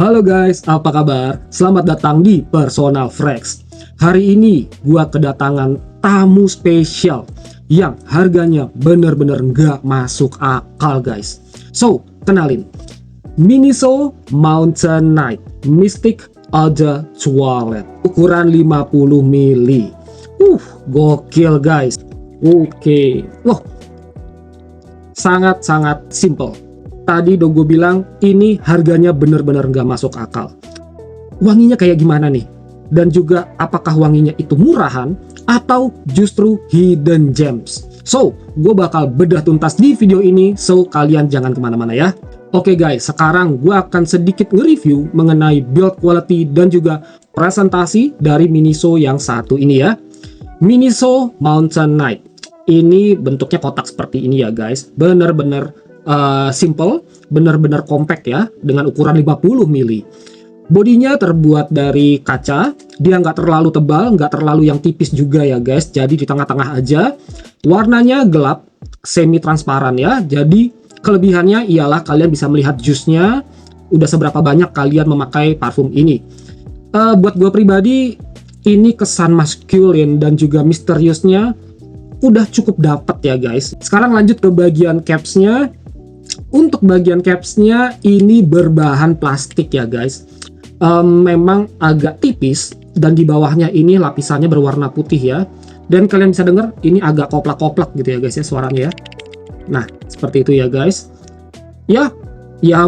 Halo guys, apa kabar? Selamat datang di Personal Frex. Hari ini gua kedatangan tamu spesial yang harganya bener-bener nggak masuk akal guys. So, kenalin. Miniso Mountain Knight Mystic Aja Toilet. Ukuran 50 mili. Gokil guys. Oke. Wah, sangat-sangat simple. Tadi udah gue bilang ini harganya bener-bener nggak masuk akal. Wanginya kayak gimana nih? Dan juga apakah wanginya itu murahan atau justru hidden gems? So, gue bakal bedah tuntas di video ini, so kalian jangan kemana-mana ya. Oke guys, sekarang gue akan sedikit nge-review mengenai build quality dan juga presentasi dari Miniso yang satu ini ya. Miniso Mountain Knight. Ini bentuknya kotak seperti ini ya guys. Bener-bener simple, benar-benar compact ya, dengan ukuran 50 mili. Bodinya terbuat dari kaca, dia nggak terlalu tebal, nggak terlalu yang tipis juga ya guys, jadi di tengah-tengah aja. Warnanya gelap, semi transparan ya, jadi kelebihannya ialah kalian bisa melihat jusnya, udah seberapa banyak kalian memakai parfum ini. Buat gue pribadi, ini kesan maskulin dan juga misteriusnya udah cukup dapet ya guys. Sekarang lanjut ke bagian capsnya. Untuk bagian capsnya ini berbahan plastik ya guys. Memang agak tipis dan di bawahnya ini lapisannya berwarna putih ya. Dan kalian bisa dengar ini agak koplak-koplak gitu ya guys ya suaranya ya. Nah seperti itu ya guys. Ya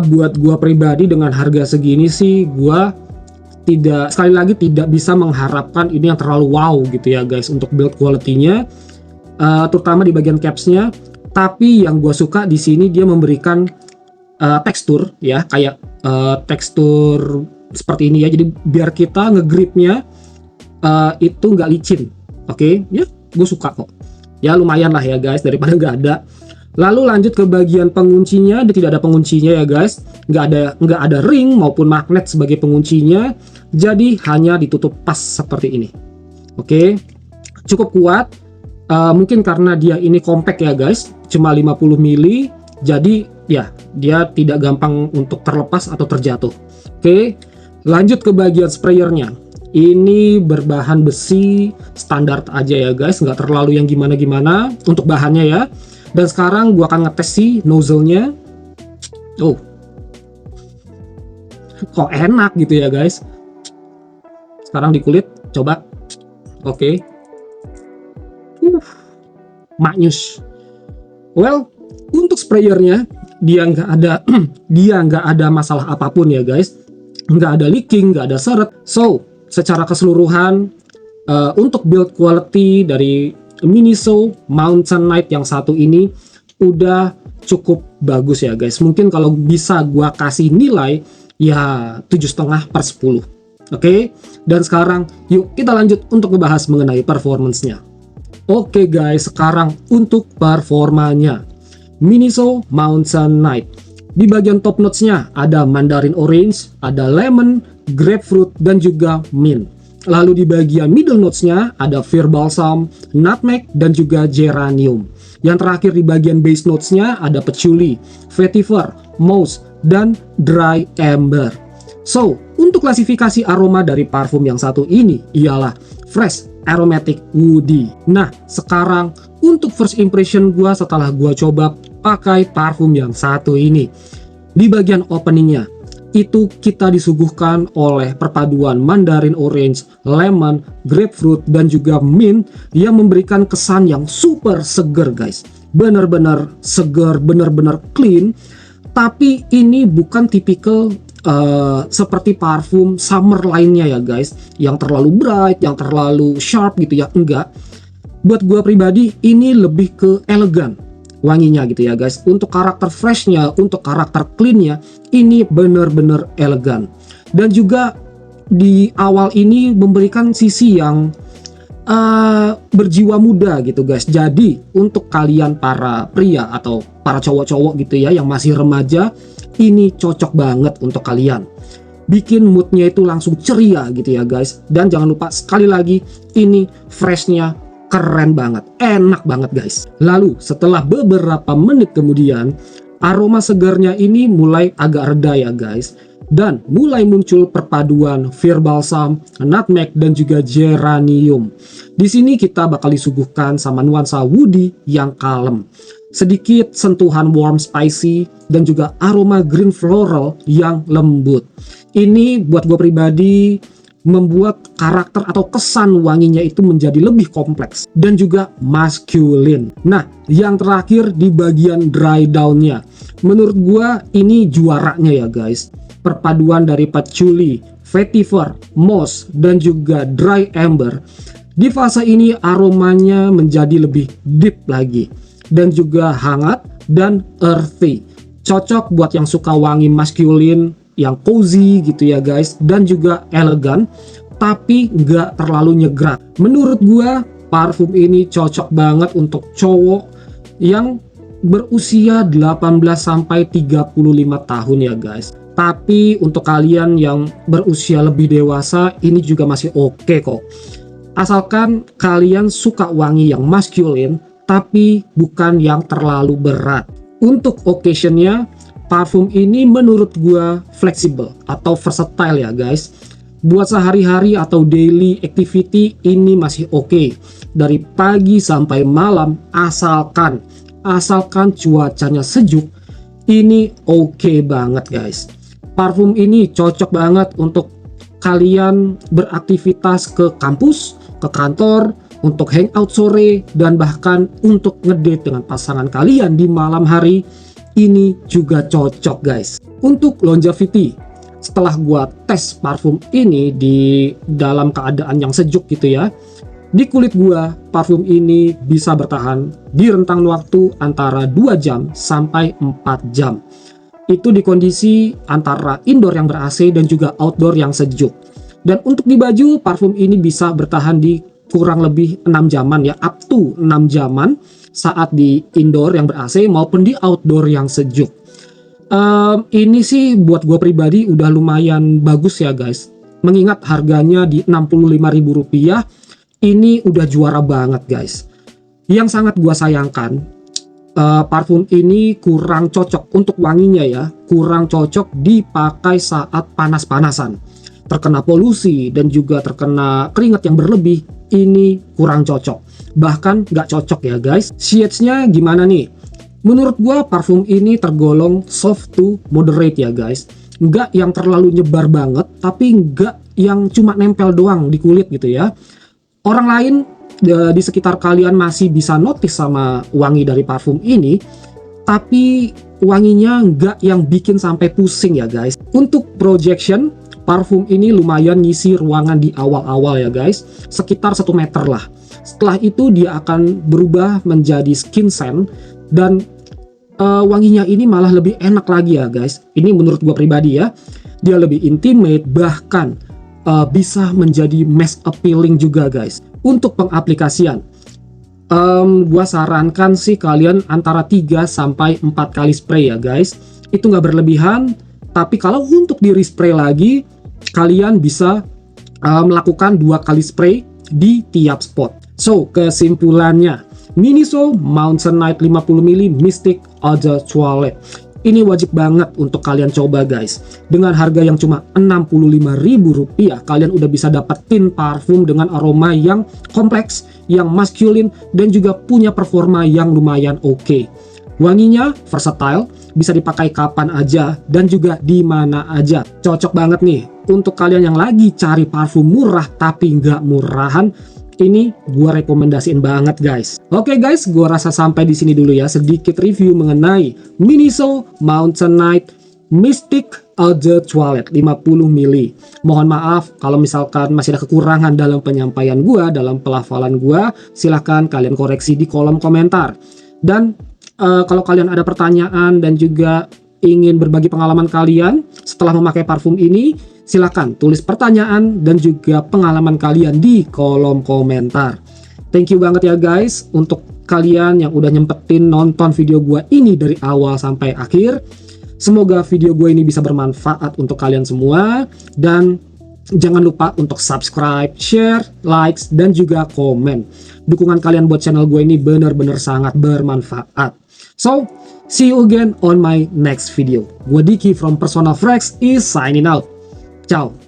buat gua pribadi dengan harga segini sih gua sekali lagi tidak bisa mengharapkan ini yang terlalu wow gitu ya guys untuk build quality-nya, terutama di bagian capsnya. Tapi yang gue suka di sini dia memberikan tekstur ya, kayak tekstur seperti ini ya. Jadi biar kita ngegripnya itu nggak licin. Oke, ya gue suka kok. Ya lumayan lah ya guys daripada nggak ada. Lalu lanjut ke bagian penguncinya, dia tidak ada penguncinya ya guys. Nggak ada ring maupun magnet sebagai penguncinya. Jadi hanya ditutup pas seperti ini. Oke, cukup kuat. Mungkin karena dia ini compact ya guys, cuma 50 mili, jadi ya dia tidak gampang untuk terlepas atau terjatuh. Oke, lanjut ke bagian sprayernya. Ini berbahan besi standar aja ya guys, nggak terlalu yang gimana-gimana untuk bahannya ya. Dan sekarang gua akan ngetes si nozzle-nya. Kok enak gitu ya guys. Sekarang di kulit, coba. Oke. Maknyus. Well, untuk sprayernya dia nggak ada masalah apapun ya guys, nggak ada leaking, nggak ada seret. So secara keseluruhan untuk build quality dari Miniso Mountain Knight yang satu ini udah cukup bagus ya guys. Mungkin kalau bisa gua kasih nilai ya 7,5/10. Oke, dan sekarang yuk kita lanjut untuk membahas mengenai performance-nya. Oke guys, sekarang untuk performanya Miniso Mountain Knight. Di bagian top notes-nya ada mandarin orange, ada lemon, grapefruit, dan juga mint. Lalu di bagian middle notes-nya ada fir balsam, nutmeg, dan juga geranium. Yang terakhir di bagian base notes-nya ada patchouli, vetiver, moss, dan dry amber. So, untuk klasifikasi aroma dari parfum yang satu ini ialah fresh, aromatic, woody. Nah, sekarang untuk first impression gua setelah gua coba pakai parfum yang satu ini. Di bagian openingnya, itu kita disuguhkan oleh perpaduan mandarin orange, lemon, grapefruit, dan juga mint yang memberikan kesan yang super seger guys. Bener-bener seger, bener-bener clean. Tapi ini bukan tipikal seperti parfum summer lainnya ya guys, yang terlalu bright, yang terlalu sharp gitu ya, enggak. Buat gua pribadi ini lebih ke elegan wanginya gitu ya guys. Untuk karakter freshnya, untuk karakter cleannya ini bener-bener elegan. Dan juga di awal ini memberikan sisi yang berjiwa muda gitu guys. Jadi untuk kalian para pria atau para cowok-cowok gitu ya yang masih remaja, ini cocok banget untuk kalian. Bikin moodnya itu langsung ceria gitu ya guys. Dan jangan lupa sekali lagi ini freshnya keren banget, enak banget guys. Lalu setelah beberapa menit kemudian aroma segarnya ini mulai agak reda ya guys. dan mulai muncul perpaduan Fir Balsam, Nutmeg, dan juga Geranium. Di sini kita bakal disuguhkan sama nuansa woody yang kalem, sedikit sentuhan warm spicy, dan juga aroma green floral yang lembut. Ini buat gue pribadi membuat karakter atau kesan wanginya itu menjadi lebih kompleks dan juga masculine. Nah, yang terakhir di bagian dry down-nya, menurut gua ini juaranya ya guys. Perpaduan dari patchouli, vetiver, moss, dan juga dry amber. Di fase ini aromanya menjadi lebih deep lagi dan juga hangat dan earthy. Cocok buat yang suka wangi masculine, yang cozy gitu ya guys, dan juga elegan tapi nggak terlalu nyegrak. Menurut gua parfum ini cocok banget untuk cowok yang berusia 18 sampai 35 tahun ya guys. Tapi untuk kalian yang berusia lebih dewasa ini juga masih oke kok. Asalkan kalian suka wangi yang masculine tapi bukan yang terlalu berat. Untuk occasionnya, parfum ini menurut gua fleksibel atau versatile ya guys. Buat sehari-hari atau daily activity ini masih oke. Dari pagi sampai malam asalkan cuacanya sejuk, ini oke banget guys. Parfum ini cocok banget untuk kalian beraktivitas ke kampus, ke kantor, untuk hangout sore, dan bahkan untuk ngedate dengan pasangan kalian di malam hari. Ini juga cocok guys. Untuk longevity, setelah gua tes parfum ini di dalam keadaan yang sejuk gitu ya, di kulit gua parfum ini bisa bertahan di rentang waktu antara 2 jam sampai 4 jam. Itu di kondisi antara indoor yang ber-AC dan juga outdoor yang sejuk. Dan untuk di baju, parfum ini bisa bertahan di kurang lebih 6 jaman ya, up to 6 jaman saat di indoor yang ber-AC maupun di outdoor yang sejuk. Ini sih buat gue pribadi udah lumayan bagus ya guys. Mengingat harganya di Rp65.000, ini udah juara banget guys. Yang sangat gue sayangkan, parfum ini kurang cocok untuk wanginya ya, kurang cocok dipakai saat panas-panasan, terkena polusi dan juga terkena keringat yang berlebih. Ini kurang cocok, bahkan nggak cocok ya guys. Shades-nya gimana nih? Menurut gua parfum ini tergolong soft to moderate ya guys. Nggak yang terlalu nyebar banget, tapi nggak yang cuma nempel doang di kulit gitu ya. Orang lain di sekitar kalian masih bisa notice sama wangi dari parfum ini, tapi wanginya nggak yang bikin sampai pusing ya guys. Untuk projection, parfum ini lumayan ngisi ruangan di awal-awal ya guys, sekitar 1 meter lah. Setelah itu dia akan berubah menjadi skin scent dan wanginya ini malah lebih enak lagi ya guys. Ini menurut gua pribadi ya, dia lebih intimate, bahkan bisa menjadi mass appealing juga guys. Untuk pengaplikasian, gua sarankan sih kalian antara 3 sampai 4 kali spray ya guys. Itu nggak berlebihan, tapi kalau untuk di respray lagi, kalian bisa melakukan 2 kali spray di tiap spot. So, kesimpulannya, Miniso Mountain Night 50ml Mystic Eau de Toilette. Ini wajib banget untuk kalian coba guys. Dengan harga yang cuma Rp65.000, kalian udah bisa dapetin parfum dengan aroma yang kompleks, yang masculine, dan juga punya performa yang lumayan oke. Wanginya versatile, bisa dipakai kapan aja dan juga di mana aja. Cocok banget nih untuk kalian yang lagi cari parfum murah tapi nggak murahan. Ini gua rekomendasiin banget guys. Oke guys, gua rasa sampai di sini dulu ya sedikit review mengenai Miniso Mountain Night Mystic Eau de Toilette 50ml. Mohon maaf kalau misalkan masih ada kekurangan dalam penyampaian gua, dalam pelafalan gua, silahkan kalian koreksi di kolom komentar. Dan kalau kalian ada pertanyaan dan juga ingin berbagi pengalaman kalian setelah memakai parfum ini, silakan tulis pertanyaan dan juga pengalaman kalian di kolom komentar. Thank you banget ya guys untuk kalian yang udah nyempetin nonton video gue ini dari awal sampai akhir. Semoga video gue ini bisa bermanfaat untuk kalian semua. Dan Jangan lupa untuk subscribe, share, likes, dan juga komen. Dukungan kalian buat channel gue ini bener-bener sangat bermanfaat. So, see you again on my next video. Gue Diki from Personal Frex is signing out. Ciao.